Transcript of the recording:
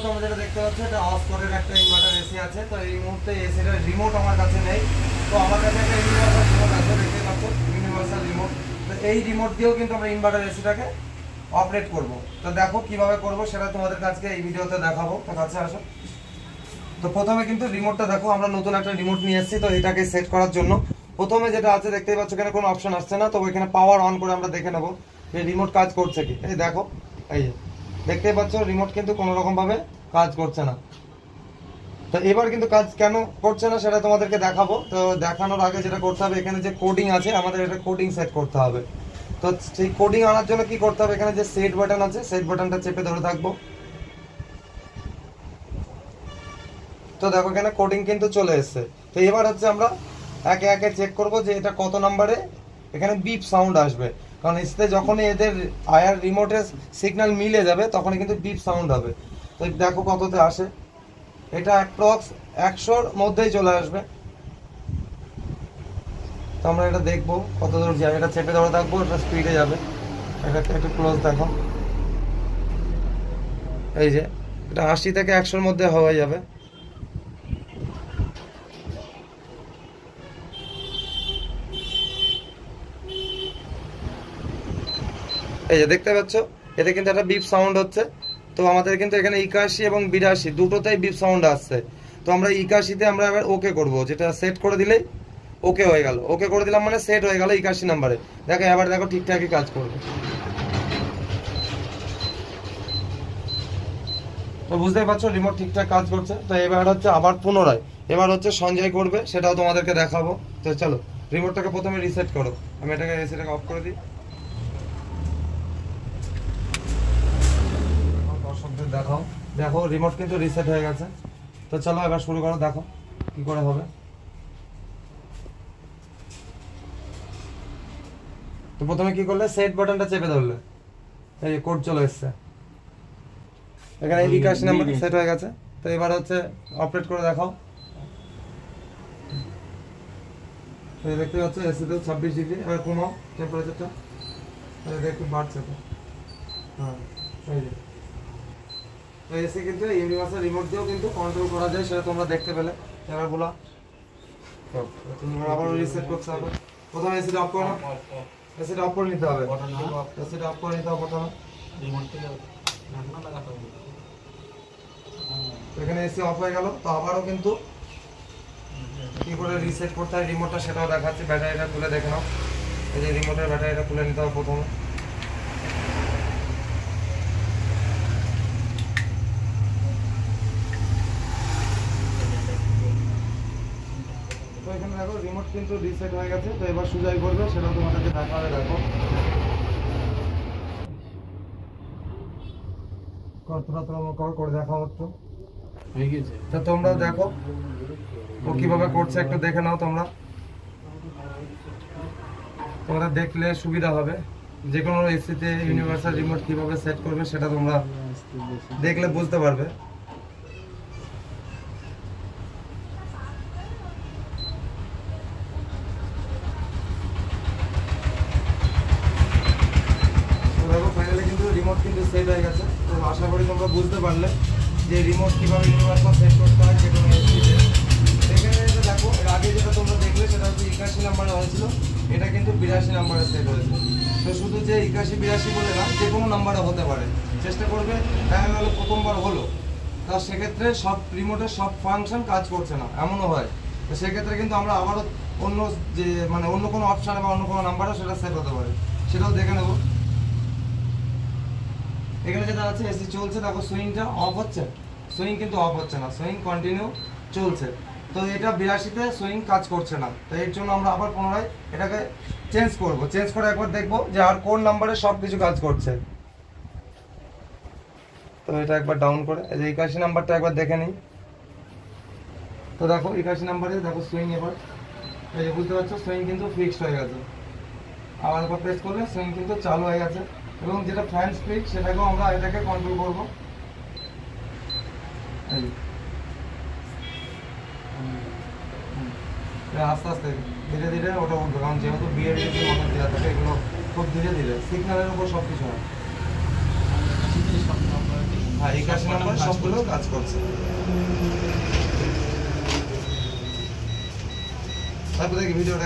তোমরা যেটা দেখতে পাচ্ছ এটা অসকরের একটা ইনভার্টার এসি আছে। তো এই মুহূর্তে এসিটার রিমোট আমার কাছে নেই। তো আমার কাছে একটা ইউনিভার্সাল রিমোট আছে, দেখতে পাচ্ছ ইউনিভার্সাল রিমোট। তো এই রিমোট দিয়েও কিন্তু আমরা ইনভার্টার এসিটাকে অপারেট করব। তো দেখো কিভাবে করব সেটা তোমাদের কাছে এই ভিডিওতে দেখাবো। তো কাছে আসো। তো প্রথমে কিন্তু রিমোটটা দেখো, আমরা নতুন একটা রিমোট নিয়ে এসেছি। তো এটাকে সেট করার জন্য প্রথমে যেটা আছে দেখতেই পাচ্ছ, এখানে কোনো অপশন আসছে না। তো ওইখানে পাওয়ার অন করে আমরা দেখে নেবো যে রিমোট কাজ করছে কি। এই দেখো, এই যে দেখতেই পাচ্ছ রিমোট কিন্তু কোনো রকম ভাবে কাজ করছে না। তো এবার কিন্তু কাজ কেন করছে না সেটা তোমাদেরকে দেখাবো। তো দেখানোর আগে যেটা করতে হবে, এখানে যে কোডিং আছে আমাদের এটা কোডিং সেট করতে হবে। তো সেই কোডিং আনার জন্য কি করতে হবে, এখানে যে সেট বাটন আছে সেট বাটনটা চেপে ধরে থাকবো। তো দেখো এখানে কোডিং কিন্তু চলে এসেছে। তো এবার হচ্ছে আমরা একে একে চেক করব যে এটা কত নম্বরে এখানে বিপ সাউন্ড আসবে। কারণ এসতে যখনই এদের আয়ার রিমোটের সিগন্যাল মিলে যাবে তখনই কিন্তু বিপ সাউন্ড হবে। তো দেখো কততে আসে, এটা অ্যাপ্রক্স 100-র মধ্যেই চলে আসবে। তো আমরা এটা দেখবো কত দূর যায়। এটা চেপে ধরে থাকবো, এটা স্পিডে যাবে। এটা একটু ক্লোজ দেখো, এই যে এটা 80 থেকে 100-র মধ্যে হয়ে যাবে। এই যে দেখতে পাচ্ছ এতে কিন্তু একটা বিপ সাউন্ড হচ্ছে। তো আমাদের কিন্তু এখানে 81 এবং 82 দুটোতেই বিপ সাউন্ড আসছে। তো আমরা 81-তে আমরা এবার ওকে করব, যেটা সেট করে দিলেই ওকে হয়ে গেল। ওকে করে দিলাম মানে সেট হয়ে গেল 81 নম্বরে। দেখো এবার দেখো ঠিকঠাকই কাজ করবে। তো বুঝতেই পারছো রিমোট ঠিকঠাক কাজ করছে। তো এবার হচ্ছে আবার পুনরায় এবার হচ্ছে সঞ্জয় করবে, সেটাও তোমাদেরকে দেখাবো। তো চলো রিমোটটাকে প্রথমে রিসেট করো। আমি এটাকে এসিটাকে অফ করে দিই। দেখাও, দেখো রিমোট কিন্তু রিসেট হয়ে গেছে। তো চলো এবার শুরু করো, দেখো কি করে হবে। তো প্রথমে কি করলে, সেট বাটনটা চেপে ধরলে, এই কোড চলে এসছে এখানে 81 নাম্বার সেট হয়ে গেছে। তো এবার হচ্ছে অপারেট করে দেখাও। দেখতে পাচ্ছ এসিতে 26 ডিগ্রি। এবার কমাও টেম্পারেচারটা, একটু বাড়ছে। তো হ্যাঁ, এই যে তো এসি কিন্তু ইউনিভার্সাল রিমোট দিয়েও কিন্তু কন্ট্রোল করা যায়, সেটা তোমরা দেখতে পেলে। এবার বলো আবার রিসেট করতে হবে। প্রথমে এসিটা অফ করো, এসিটা অফ করে নিতে হবে। এসিটা অফ করে নিতে হবে প্রথমে। এখানে এসি অফ হয়ে গেল। তো আবারও কিন্তু কি করে রিসেট করতে হয় রিমোটটা সেটাও দেখাচ্ছি। ব্যাটারিটা খুলে দেখে নাও। এই যে রিমোটের ব্যাটারিটা খুলে নিতে হবে প্রথমে। তো এখানে দেখো রিমোট কিন্তু রিসেট হয়ে গেছে। তো এবার সুজাই করবে, সেটা তোমাদেরকে দেখা হবে। দেখো করে দেখা হচ্ছে হয়ে গেছে। তো তোমরা দেখো ও কিভাবে করছে, একটু দেখে নাও তোমরা। তোমরা দেখলে সুবিধা হবে। যে কোনো এসিতে ইউনিভার্সাল রিমোট কিভাবে সেট করবে সেটা তোমরা দেখলে বুঝতে পারবে। রিমোট কিন্তু সেট হয়ে গেছে। তো আশা করি তোমরা বুঝতে পারলে যে রিমোট কিভাবে ইউনিভার্সাল সেট করতে হয় যে কোনো এসিতে। এখানে যেটা দেখো, এর আগে যেটা তোমরা দেখলে সেটা হচ্ছে 81 নাম্বারে হয়েছিল, এটা কিন্তু 82 নাম্বারে সেট হয়েছে। তো শুধু যে 81-82 বলে না, যে কোনো নাম্বারে হতে পারে। চেষ্টা করবে, দেখা গেল প্রথমবার হলো, তা সেক্ষেত্রে সব রিমোটের সব ফাংশন কাজ করছে না, এমনও হয়। তো সেক্ষেত্রে কিন্তু আমরা আবারও অন্য যে মানে অন্য কোনো অপশানে বা অন্য কোনো নাম্বারে সেটা সেট হতে পারে, সেটাও দেখে নেব। এখানে যেটা আছে এসি চলছে, দেখো সুইংটা অফ হচ্ছে, সুইং কিন্তু অফ হচ্ছে না, সুইং কন্টিনিউ চলছে। তো এটা 82-তে সুইং কাজ করছে না। তো এর জন্য আমরা আবার পুনরায় এটাকে চেঞ্জ করব। চেঞ্জ করে একবার দেখবো যে আর কোন নাম্বারে সব কিছু কাজ করছে। তো এটা একবার ডাউন করে এই যে 81 নাম্বারটা একবার দেখে নিই। তো দেখো 81 নাম্বারে দেখো সুইং, এবার এই যে বুঝতে পারছো সুইং কিন্তু ফিক্সড হয়ে গেছে। আবার একবার প্রেস করলে সুইং কিন্তু চালু হয়ে গেছে। এবং যেটা ফ্যান স্পিড সেটাকেও আমরা এটাকে কন্ট্রোল করবো। আস্তে আস্তে ধীরে ধীরে ওটা উঠবে, কারণ যেহেতু বিএলডিসি মোটর দেওয়া থাকে এগুলো খুব ধীরে ধীরে সিগন্যালের উপর সব কিছু হয়। হ্যাঁ 81 নম্বরে সবগুলো কাজ করছে। তারপরে ভিডিওটা